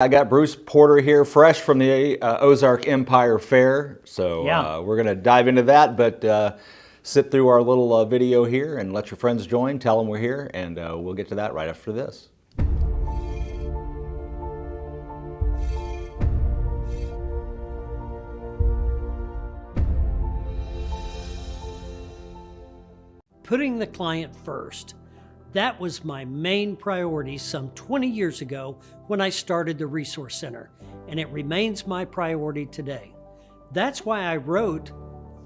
I got Bruce Porter here, fresh from the Ozark Empire Fair. So we're going to dive into that, but sit through our little video here and let your friends join, tell them we're here, and we'll get to that right after this. Putting the client first. That was my main priority some 20 years ago when I started the Resource Center, and it remains my priority today. That's why I wrote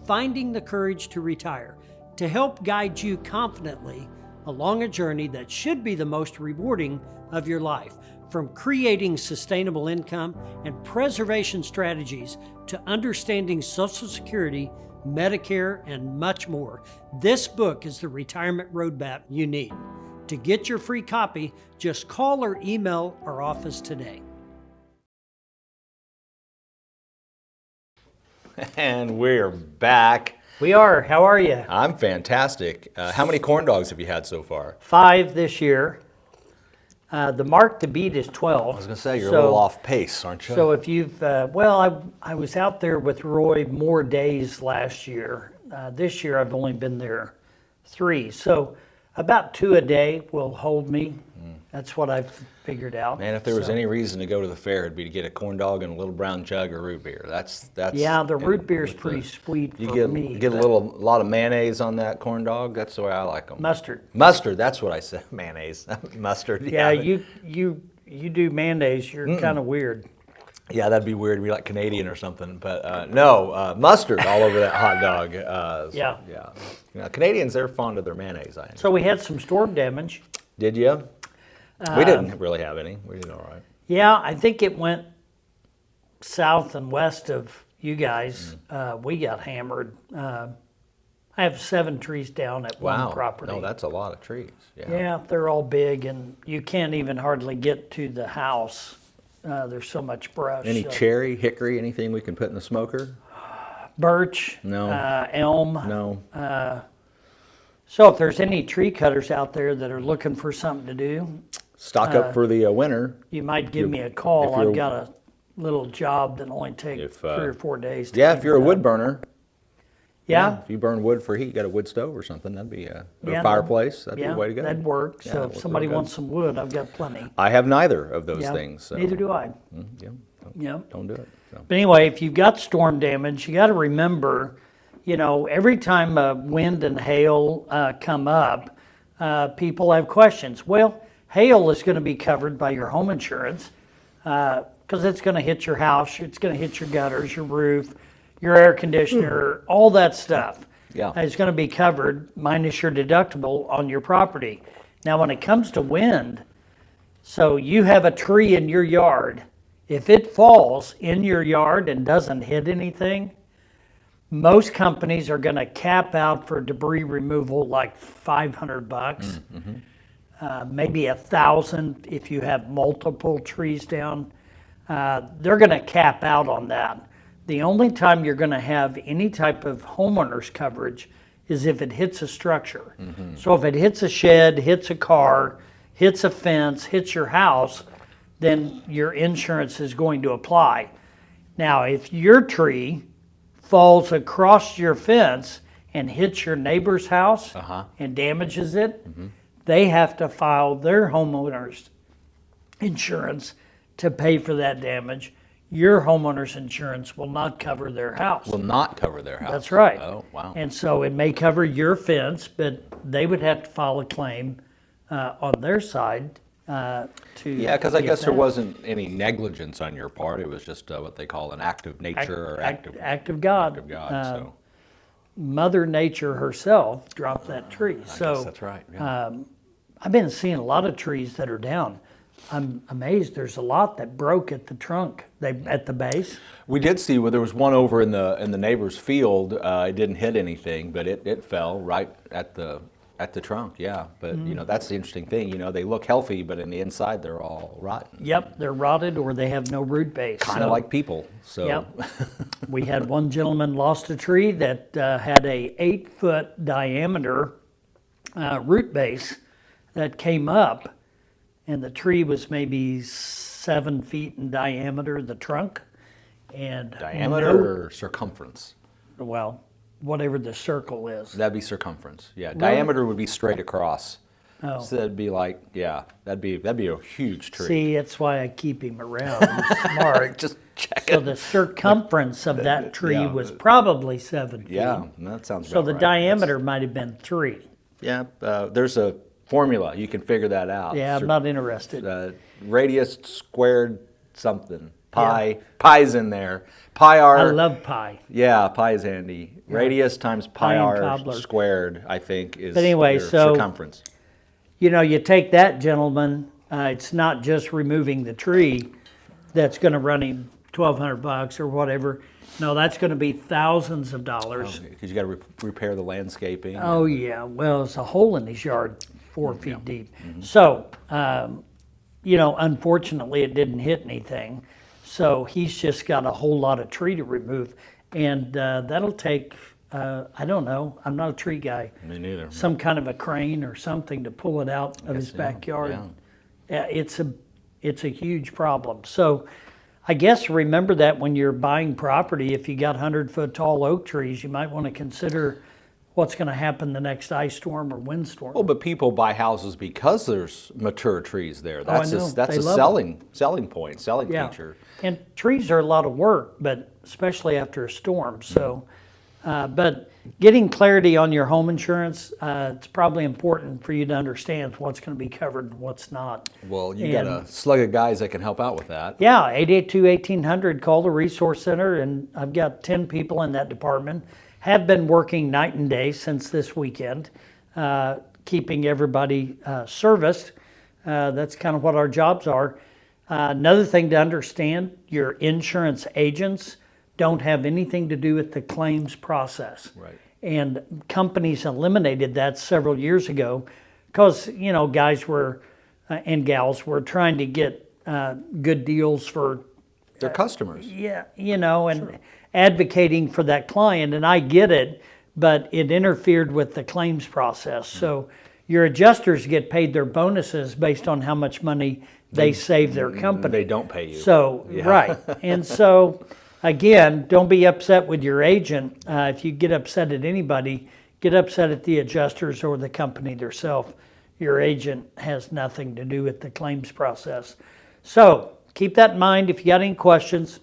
Finding the Courage to Retire, to help guide you confidently along a journey that should be the most rewarding of your life, from creating sustainable income and preservation strategies to understanding Social Security, Medicare, and much more. This book is the retirement roadmap you need. To get your free copy, just call or email our office today. And we're back. We are. How are you? I'm fantastic. How many corn dogs have you had so far? 5 this year. The mark to beat is 12. I was going to say, you're a little off pace, aren't you? So if you've, well, I was out there with Roy more days last year. This year I've only been there 3. So about 2 a day will hold me. That's what I've figured out. Man, if there was any reason to go to the fair, it'd be to get a corn dog and a little brown jug of root beer. That's. Yeah, the root beer is pretty sweet for me. You get a lot of mayonnaise on that corn dog. That's the way I like them. Mustard. Mustard. That's what I said. Mayonnaise. Mustard. Yeah, you do mayonnaise. You're kind of weird. Yeah, that'd be weird to be like Canadian or something. But no, mustard all over that hot dog. Yeah. You know, Canadians, they're fond of their mayonnaise. I know. So we had some storm damage. Did you? We didn't really have any. We did all right. Yeah, I think it went south and west of you guys. We got hammered. I have 7 trees down at one property. No, that's a lot of trees. Yeah, they're all big, and you can't even hardly get to the house. There's so much brush. Any cherry, hickory, anything we can put in the smoker? Birch. No. Elm. No. So if there's any tree cutters out there that are looking for something to do, stock up for the winter. you might give me a call. I've got a little job that only takes 3 or 4 days. If you're a wood burner. Yeah. If you burn wood for heat, you got a wood stove or something. That'd be a fireplace. That'd be the way to go. That'd work. So if somebody wants some wood, I've got plenty. I have neither of those things. So. Neither do I. Don't do it. So. But anyway, if you've got storm damage, you got to remember, every time wind and hail come up, people have questions. Well, hail is going to be covered by your home insurance because it's going to hit your house, it's going to hit your gutters, your roof, your air conditioner, all that stuff. Yeah. It's going to be covered minus your deductible on your property. Now, when it comes to wind, so you have a tree in your yard. If it falls in your yard and doesn't hit anything, most companies are going to cap out for debris removal like $500, maybe $1,000 if you have multiple trees down. They're going to cap out on that. The only time you're going to have any type of homeowner's coverage is if it hits a structure. So if it hits a shed, hits a car, hits a fence, hits your house, then your insurance is going to apply. Now, if your tree falls across your fence and hits your neighbor's house and damages it, they have to file their homeowner's insurance to pay for that damage. Your homeowner's insurance will not cover their house. Will not cover their house. That's right. Oh, wow. And so it may cover your fence, but they would have to file a claim on their side because I guess there wasn't any negligence on your part. It was just what they call an act of nature or act of God. Act of God. So. Mother Nature herself dropped that tree. I guess that's right. Yeah. I've been seeing a lot of trees that are down. I'm amazed. There's a lot that broke at the trunk, at the base. We did see there was one over in the neighbor's field. It didn't hit anything, but it fell right at the trunk. Yeah, but that's the interesting thing. They look healthy, but in the inside they're all rotten. Yep, they're rotted or they have no root base. Kind of like people. So. Yep. We had one gentleman lost a tree that had a 8-foot diameter root base that came up, and the tree was maybe 7 feet in diameter, the trunk. And Diameter or circumference? Well, whatever the circle is. That'd be circumference. Yeah, diameter would be straight across. Oh. So that'd be like, yeah, that'd be a huge tree. See, that's why I keep him around. He's smart. Just checking. So the circumference of that tree was probably 7 feet. Yeah, that sounds So about the right. diameter might have been 3. Yeah, there's a formula. You can figure that out. Yeah, I'm not interested. Radius squared something. Pi. Pi's in there. Pi r. I love pi. Yeah, pi is handy. Radius times pi and r cobbler. squared, I think, is But anyway, your so- circumference. You know, you take that, gentleman, it's not just removing the tree that's going to run him $1,200 or whatever. No, that's going to be thousands of dollars. Because you got to repair the landscaping. Oh, yeah. Well, it's a hole in his yard 4 feet deep. So, you know, unfortunately, it didn't hit anything. So he's just got a whole lot of tree to remove. And that'll take, I don't know, I'm not a tree guy. Me neither. Some kind of a crane or something to pull it out of his backyard. Yeah, it's a huge problem. So I guess remember that when you're buying property, if you got 100-foot tall oak trees, you might want to consider what's going to happen the next ice storm or windstorm. Well, but people buy houses because there's mature trees there. That's I know. that's They a love selling point, selling feature. And trees are a lot of work, but especially after a storm. So, but getting clarity on your home insurance, it's probably important for you to understand what's going to be covered and what's not. Well, you got a slug of guys that can help out with that. Yeah, 882-1800, call the Resource Center, and I've got 10 people in that department. Have been working night and day since this weekend, keeping everybody serviced. That's kind of what our jobs are. Another thing to understand, your insurance agents don't have anything to do with the claims process. Right. And companies eliminated that several years ago because, you know, guys were, and gals were trying to get good deals for They're customers. yeah, you know, and advocating for that client, and I get it, but it interfered with the claims process. So your adjusters get paid their bonuses based on how much money they save their company. They don't pay you. So, right. And so, again, don't be upset with your agent. If you get upset at anybody, get upset at the adjusters or the company themselves. Your agent has nothing to do with the claims process. So, keep that in mind. If you got any questions,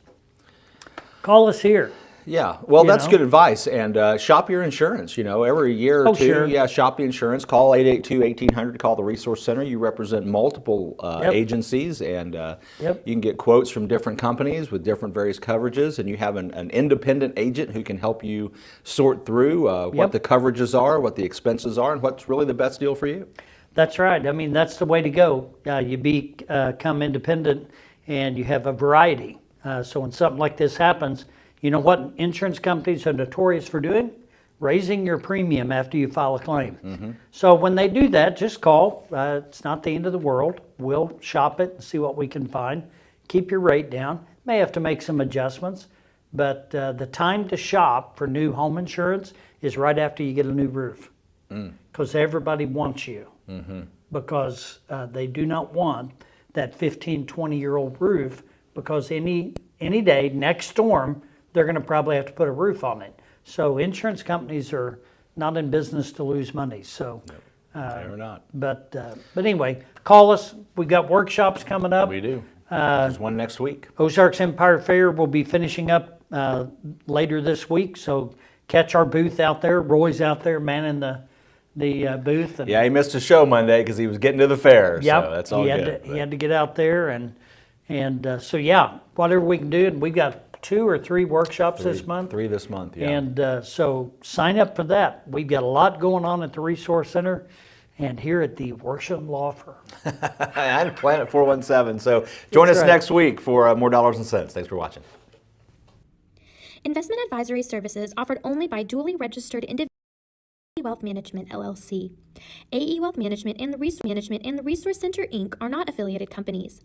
call us here. Yeah, well, You that's know? good advice. And shop your insurance. You know, every year or Oh, two, sure. yeah, shop the insurance. Call 882-1800. Call the Resource Center. You represent multiple Yep. agencies, and Yep. you can get quotes from different companies with different various coverages. And you have an independent agent who can help you sort through Yep. what the coverages are, what the expenses are, and what's really the best deal for you. That's right. I mean, that's the way to go. You become independent and you have a variety. So when something like this happens, you know what insurance companies are notorious for doing? Raising your premium after you file a claim. So when they do that, just call. It's not the end of the world. We'll shop it and see what we can find. Keep your rate down. May have to make some adjustments, but the time to shop for new home insurance is right after you get a new roof. Because everybody wants you. Because they do not want that 15, 20-year-old roof, because any day, next storm, they're going to probably have to put a roof on it. So insurance companies are not in business to lose money. So, They're not. but anyway, call us. We've got workshops coming up. We do. There's one next week. Ozarks Empire Fair will be finishing up later this week. So catch our booth out there. Roy's out there manning the booth. And Yeah, he missed a show Monday because he was getting to the fair. Yep, So that's all he had good. to, he had to get out there and so yeah, whatever we can do. And we got 2 or 3 workshops this month. 3 this month, yeah. And so sign up for that. We've got a lot going on at the Resource Center and here at the Worsham Law Firm. And Planet 417. So join That's us right. next week for more dollars and cents. Thanks for watching. Investment advisory services offered only by duly registered individuals. Wealth Management, LLC. AE Wealth Management and the Resource Center, Inc. are not affiliated companies.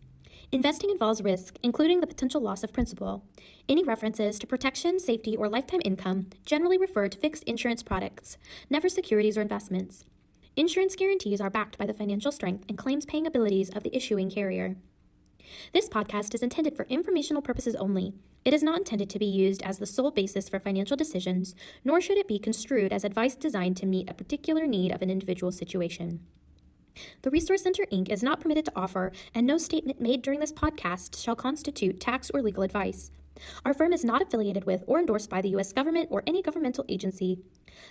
Investing involves risk, including the potential loss of principal. Any references to protection, safety, or lifetime income generally refer to fixed insurance products, never securities or investments. Insurance guarantees are backed by the financial strength and claims-paying abilities of the issuing carrier. This podcast is intended for informational purposes only. It is not intended to be used as the sole basis for financial decisions, nor should it be construed as advice designed to meet a particular need of an individual situation. The Resource Center, Inc. is not permitted to offer, and no statement made during this podcast shall constitute tax or legal advice. Our firm is not affiliated with or endorsed by the U.S. government or any governmental agency.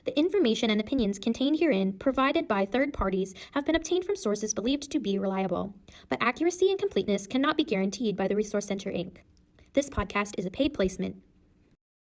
The information and opinions contained herein, provided by third parties, have been obtained from sources believed to be reliable, but accuracy and completeness cannot be guaranteed by the Resource Center, Inc. This podcast is a paid placement.